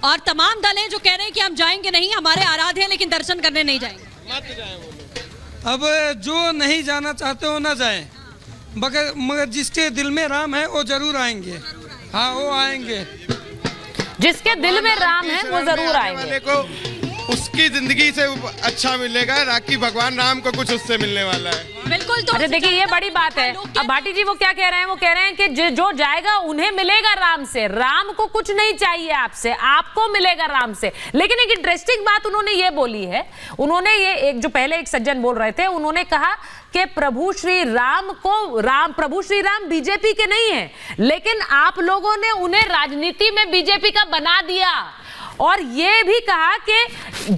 और तमाम दल हैं जो कह रहे हैं कि हम जाएंगे नहीं, हमारे आराध्य हैं लेकिन दर्शन करने नहीं जाएंगे। मत जाए वो लोग। अब जो नहीं जाना चाहते हो ना जाए, मगर जिसके दिल में राम है वो जरूर आएंगे। हाँ, वो आएंगे। जिसके दिल में राम है वो जरूर आएंगे। को उसकी जिंदगी से अच्छा मिलेगा, ना कि भगवान राम को कुछ उससे मिलने वाला है। बिल्कुल। तो अच्छा देखिए, ये बड़ी बात है। अब भाटी जी वो क्या कह रहे हैं? वो कह रहे हैं कि जो जाएगा उन्हें मिलेगा राम से, राम को कुछ नहीं चाहिए आपसे, आपको मिलेगा राम से। लेकिन एक इंटरेस्टिंग बात उन्होंने ये बोली है, उन्होंने ये एक जो पहले एक सज्जन बोल रहे थे, उन्होंने कहा कि प्रभु श्री राम बीजेपी के नहीं है, लेकिन आप लोगों ने उन्हें राजनीति में बीजेपी का बना दिया। और ये भी कहा कि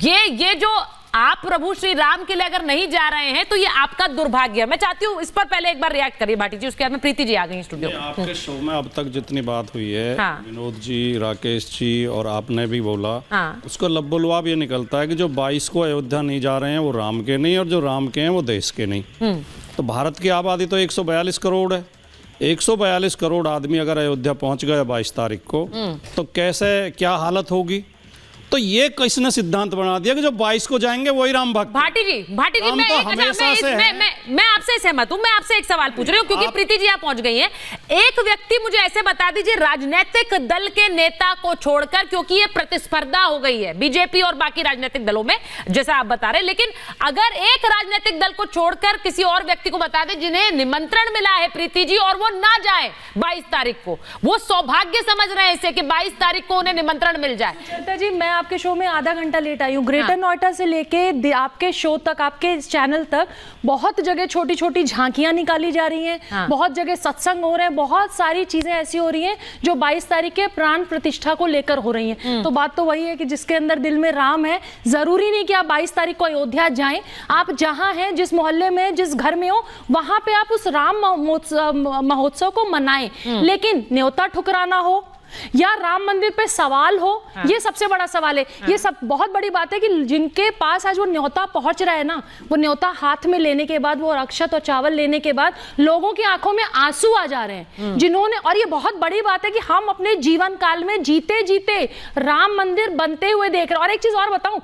ये जो आप प्रभु श्री राम के लिए अगर नहीं जा रहे हैं तो ये आपका दुर्भाग्य है। मैं चाहती हूँ इस पर पहले एक बार रिएक्ट करिए भाटी जी, उसके बाद में प्रीति जी आ गई स्टूडियो में। आपके शो में अब तक जितनी बात हुई है, हाँ। विनोद जी, राकेश जी और आपने भी बोला, हाँ। उसको लब्बुलवाब ये निकलता है कि जो 22 को अयोध्या नहीं जा रहे हैं वो राम के नहीं, और जो राम के हैं वो देश के नहीं। तो भारत की आबादी तो 142 करोड़ है। 142 करोड़ आदमी अगर अयोध्या पहुंच गए 22 तारीख को, तो कैसे क्या हालत होगी? तो ये किसने सिद्धांत बना दिया कि जो 22 को जाएंगे वही राम भक्त? भाटी जी मैं आपसे सहमत हूं। मैं आपसे एक सवाल पूछ रही हूं क्योंकि प्रीति जी आप पहुंच गई हैं। एक व्यक्ति मुझे ऐसे बता दीजिए, राजनीतिक दल के नेता को छोड़कर, क्योंकि ये प्रतिस्पर्धा हो गई है बीजेपी और बाकी राजनीतिक दलों में जैसा आप बता रहे, लेकिन अगर एक राजनीतिक दल को छोड़कर किसी और व्यक्ति को बता दें जिन्हें निमंत्रण मिला है प्रीति जी, और वो ना जाए 22 तारीख को, वो सौभाग्य समझ रहे हैं इसे कि 22 तारीख को उन्हें निमंत्रण मिल जाए। जी मैं आपके शो में आधा घंटा लेट आई हूँ। ग्रेटर नोएडा से लेके आपके शो तक, आपके चैनल तक बहुत जगह छोटी छोटी झांकियां निकाली जा रही हैं, बहुत जगह सत्संग हो रहे हैं, बहुत सारी चीजें ऐसी हो रही हैं जो 22 तारीख के प्राण प्रतिष्ठा को लेकर हो रही हैं। तो बात तो वही है कि जिसके अंदर दिल में राम है, जरूरी नहीं कि आप 22 तारीख को अयोध्या जाएं। आप जहां हैं, जिस मोहल्ले में, जिस घर में हो, वहां पे आप उस राम महोत्सव को मनाएं, लेकिन न्योता ठुकराना हो या राम मंदिर पे सवाल हो, ये सबसे बड़ा सवाल है। ये सब बहुत बड़ी बात है कि जिनके पास आज वो न्योता पहुंच रहा है ना, वो न्योता हाथ में लेने के बाद, वो अक्षत और चावल लेने के बाद लोगों की आंखों में आंसू आ जा रहे हैं, जिन्होंने, और ये बहुत बड़ी बात है कि हम अपने जीवन काल में जीते जीते राम मंदिर बनते हुए देख रहे हैं। और एक चीज और बताऊं,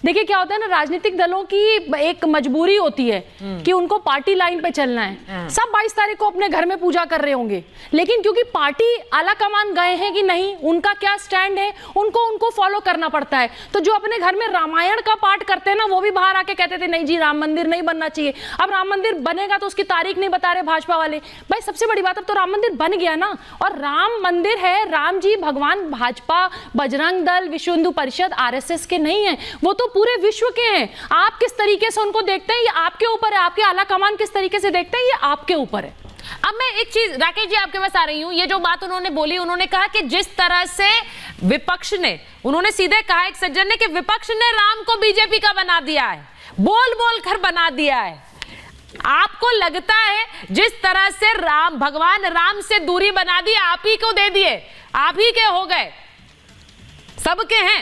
देखिए क्या होता है ना, राजनीतिक दलों की एक मजबूरी होती है कि उनको पार्टी लाइन पे चलना है। सब 22 तारीख को अपने घर में पूजा कर रहे होंगे, लेकिन क्योंकि पार्टी आला कमान गए हैं कि नहीं, उनका क्या स्टैंड है, उनको फॉलो करना पड़ता है। तो जो अपने घर में रामायण का पाठ करते हैं ना, वो भी बाहर आके कहते थे नहीं जी राम मंदिर नहीं बनना चाहिए। अब राम मंदिर बनेगा तो उसकी तारीख नहीं बता रहे भाजपा वाले। भाई सबसे बड़ी बात, अब तो राम मंदिर बन गया ना, और राम मंदिर है, राम जी भगवान भाजपा, बजरंग दल, विश्व हिंदू परिषद, RSS के नहीं है, वो तो पूरे विश्व के हैं। आप किस तरीके से उनको देखते हैं ये आपके ऊपर है, आपके आला कमान किस तरीके से देखते हैं ये आपके ऊपर है। अब मैं एक चीज राकेश जी आपके पास आ रही हूं। ये जो बात उन्होंने बोली, उन्होंने कहा कि जिस तरह से विपक्ष ने, उन्होंने सीधे कहा एक सज्जन ने कि विपक्ष ने राम को बीजेपी का बना दिया है, बोल बोल कर बना दिया है। आपको लगता है जिस तरह से भगवान राम से दूरी बना दी, आप ही को दे दिए, आप ही के हो गए, सबके हैं?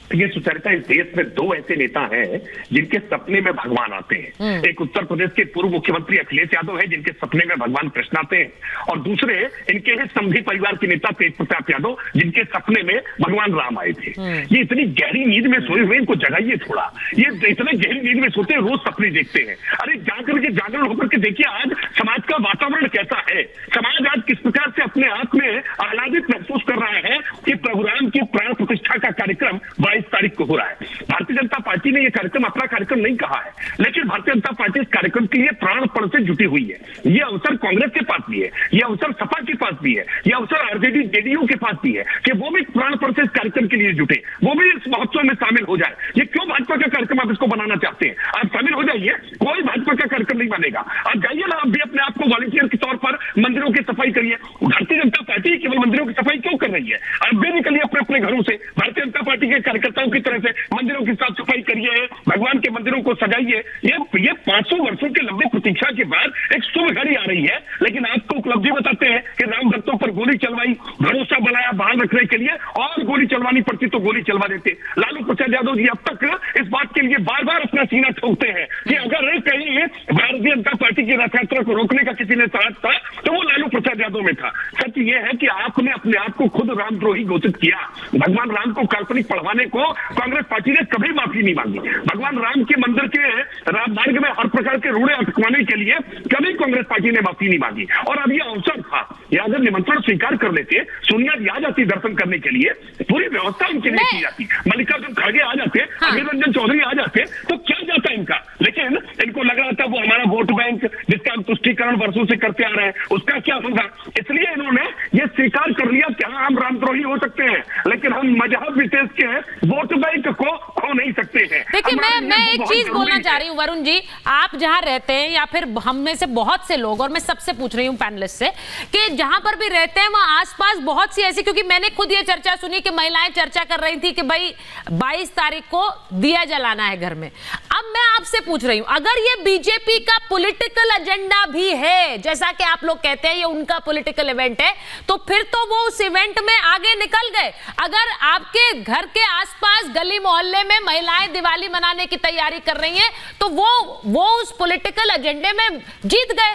ये सुचरिता, इस देश में दो ऐसे नेता हैं जिनके सपने में भगवान आते हैं। एक उत्तर प्रदेश के पूर्व मुख्यमंत्री अखिलेश यादव है, जिनके सपने में भगवान कृष्ण आते हैं, और दूसरे इनके ही समधी परिवार के नेता तेज प्रताप यादव, जिनके सपने में भगवान राम आए थे। ये इतनी गहरी नींद में सोए हुए, इनको जगाइए थोड़ा। ये इतने गहरी नींद में सोते हैं, रोज सपने देखते हैं। अरे जाकर के जागरण होकर के देखिए आज समाज का वातावरण कैसा है। समाज आज किस प्रकार से अपने आप में आह्लादित महसूस कर रहा है कि प्रभु राम की प्राण प्रतिष्ठा का कार्यक्रम 22 तारीख को हो रहा है। भारतीय जनता पार्टी ने यह कार्यक्रम अपना कार्यक्रम नहीं कहा है, लेकिन भारतीय जनता पार्टी इस कार्यक्रम के लिए प्राणपण से जुटी हुई है। यह अवसर कांग्रेस के पास भी है, यह अवसर सपा के पास भी है, यह अवसर आरजेडी जेडीयू के पास भी है कि वो भी प्राणपण से इस कार्यक्रम के लिए जुटे, वो भी इस महोत्सव में शामिल हो जाए। ये क्यों भाजपा का कार्यक्रम आप इसको बनाना चाहते हैं? आप शामिल हो जाइए, कोई भाजपा का कार्यक्रम नहीं बनेगा। आप जाइए ना, आप भी अपने आप को वॉलंटियर के तौर पर मंदिरों की सफाई करिए। भारतीय जनता पार्टी केवल मंदिरों की सफाई क्यों कर रही है? आप भी निकलिए अपने अपने घरों से, भारतीय जनता पार्टी के कार्यकर्ताओं की तरह से मंदिरों की साफ सफाई करिए, भगवान के मंदिरों को सजाइए। ये 500 वर्षों की लंबी प्रतीक्षा के बाद एक शुभ घड़ी आ रही है, लेकिन आपको उपलब्धि बताते हैं कि राम भक्तों पर गोली चलवाई, भरोसा बनाया बहाल रखने के लिए, और गोली चलवानी पड़ती तो गोली चलवा देते। लालू प्रसाद यादव जी अब तक इस बात के लिए बार बार अपना सीना ठोकते हैं कि अगर कहीं भारतीय जनता पार्टी की रथ यात्रा को रोकने का किसी ने साथ था तो वो लालू प्रसाद यादव में था। सच ये है कि आपने अपने आप को खुद रामद्रोही घोषित किया। भगवान राम को काल्पनिक पढ़वाने को कांग्रेस पार्टी ने कभी माफी नहीं मांगी। भगवान राम के मंदिर के राम मार्ग में हर प्रकार के रूढ़े अटकवाने के लिए कभी कांग्रेस पार्टी ने माफी नहीं मांगी। और अब ये अवसर था, या अगर निमंत्रण स्वीकार कर लेते, सोनिया जी आ जाती दर्शन करने के लिए, पूरी व्यवस्था उनके लिए की जाती, मल्लिकार्जुन खड़गे आ जाते, अधीर रंजन चौधरी आ जाते, तो क्या जाता इनका। लेकिन इनको लग रहा था वो हमारा वोट बैंक जिसका हम तुष्टीकरण वर्षों से करते आ रहे हैं उसका क्या होगा, इसलिए इन्होंने ये स्वीकार कर लिया कि हाँ हम रामद्रोही हो सकते हैं लेकिन हम मजहब विशेष के वोट बैंक को खो नहीं सकते हैं। देखिए मैं एक चीज बोलना चाह रही हूँ वरुण जी, आप जहां रहते हैं या फिर हम में से बहुत से लोग, और मैं सबसे पूछ रही हूँ पैनलिस्ट से कि जहां पर भी रहते हैं वहां आसपास बहुत सी ऐसी, क्योंकि मैंने खुद ये चर्चा सुनी कि महिलाएं चर्चा कर रही थी कि भाई 22 तारीख को दिया जलाना है घर में। अब मैं आपसे पूछ रही हूं, अगर ये बीजेपी का पॉलिटिकल एजेंडा भी है, जैसा कि आप लोग कहते हैं ये उनका पॉलिटिकल इवेंट है, तो फिर तो वो उस इवेंट में आगे निकल गए। अगर आपके घर के आसपास गली मोहल्ले में महिलाएं दिवाली मनाने की तैयारी कर रही हैं तो वो उस पॉलिटिकल एजेंडे में जीत गए।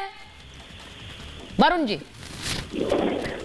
वरुण जी,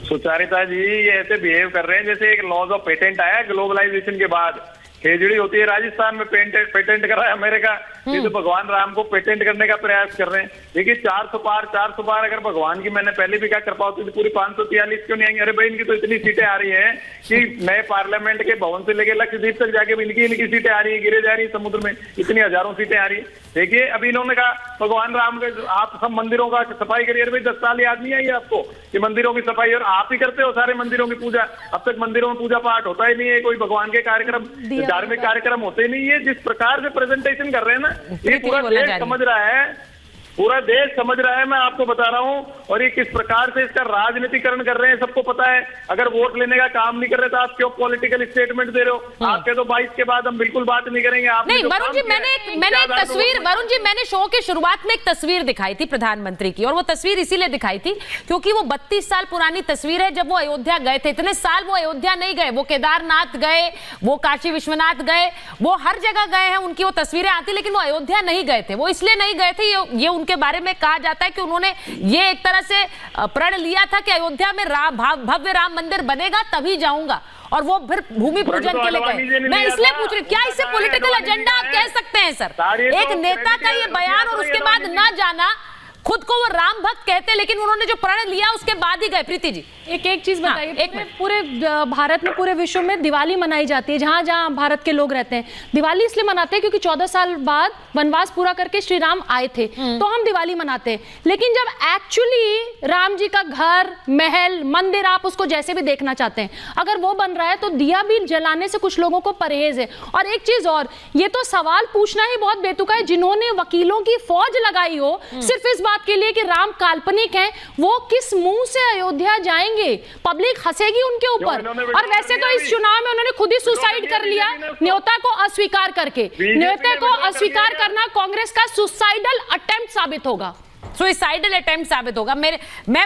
सुचारिता जी ये ऐसे बिहेव कर रहे हैं जैसे एक लॉज ऑफ पेटेंट आया ग्लोबलाइजेशन के बाद। खेजड़ी होती है राजस्थान में पेटेंट कर रहा है अमेरिका, ये तो भगवान राम को पेटेंट करने का प्रयास कर रहे हैं। देखिए 400 पार अगर भगवान की, मैंने पहले भी क्या कर पाती थी, पूरी 543 क्यों नहीं आएंगे। अरे भाई इनकी तो इतनी सीटें आ रही हैं कि नए पार्लियामेंट के भवन से लेके लक्षद्वीप तक जाके इनकी सीटें आ रही है, गिरे जा रही है समुद्र में, इतनी हजारों सीटें आ रही है। देखिए अभी इन्होंने कहा भगवान राम के आप सब मंदिरों का सफाई करिए। अरे भाई 10 साल याद नहीं आई आपको कि मंदिरों की सफाई, और आप ही करते हो सारे मंदिरों की पूजा। अब तक मंदिरों में पूजा पाठ होता ही नहीं है, कोई भगवान के कार्यक्रम, धार्मिक कार्यक्रम होते नहीं है। जिस प्रकार से प्रेजेंटेशन कर रहे हैं ना, ये पूरा देश समझ रहा है, पूरा देश समझ रहा है, मैं आपको बता रहा हूं। और ये किस प्रकार से इसका राजनीतिकरण कर रहे हैं सबको पता है। अगर वोट लेने का काम नहीं कर रहे तो आप क्यों पॉलिटिकल स्टेटमेंट दे रहे हो। आपके तो 22 के बाद हम बिल्कुल बात नहीं करेंगे। आप नहीं वरुण जी, मैंने एक तस्वीर, वरुण जी मैंने शो के शुरुआत में एक तस्वीर दिखाई थी प्रधानमंत्री की, और वो तस्वीर इसीलिए दिखाई थी क्योंकि वो 32 साल पुरानी तस्वीर है जब वो अयोध्या गए थे। इतने साल वो अयोध्या नहीं गए, वो केदारनाथ गए, वो काशी विश्वनाथ गए, वो हर जगह गए हैं, उनकी वो तस्वीरें आती, लेकिन वो अयोध्या नहीं गए थे। वो इसलिए नहीं गए थे, ये उनके बारे में कहा जाता है कि उन्होंने ये एक तरह से प्रण लिया था कि अयोध्या में भव्य राम मंदिर बनेगा तभी जाऊंगा, और वो फिर भूमि पूजन के लिए गए। मैं इसलिए पूछ रही हूँ, क्या इससे पॉलिटिकल एजेंडा आप कह सकते हैं सर? एक नेता का ये बयान और उसके बाद ना जाना, खुद को वो राम भक्त कहते हैं लेकिन उन्होंने जो प्रण लिया उसके बाद ही गए। प्रीति जी एक चीज बताइए, पूरे भारत में, पूरे विश्व में दिवाली मनाई जाती है, जहां जहां भारत के लोग रहते हैं। दिवाली इसलिए मनाते हैं क्योंकि 14 साल बाद वनवास पूरा करके श्री राम आए थे, तो हम दिवाली मनाते हैं। लेकिन जब एक्चुअली राम जी का घर, महल, मंदिर, आप उसको जैसे भी देखना चाहते हैं, अगर वो बन रहा है तो दिया भी जलाने से कुछ लोगों को परहेज है। और एक चीज और, ये तो सवाल पूछना ही बहुत बेतुका है, जिन्होंने वकीलों की फौज लगाई हो सिर्फ इस बात के लिए कि राम काल्पनिक हैं, वो किस मुंह से अयोध्या जाएंगे? पब्लिक हंसेगी उनके ऊपर। और वैसे तो इस चुनाव में उन्होंने खुद ही सुसाइड कर लिया, न्योता को अस्वीकार करके। न्योता को अस्वीकार करना कांग्रेस का सुसाइडल अटेम्प्ट साबित होगा। सुसाइडल अटेम्प्ट साबित होगा। मैं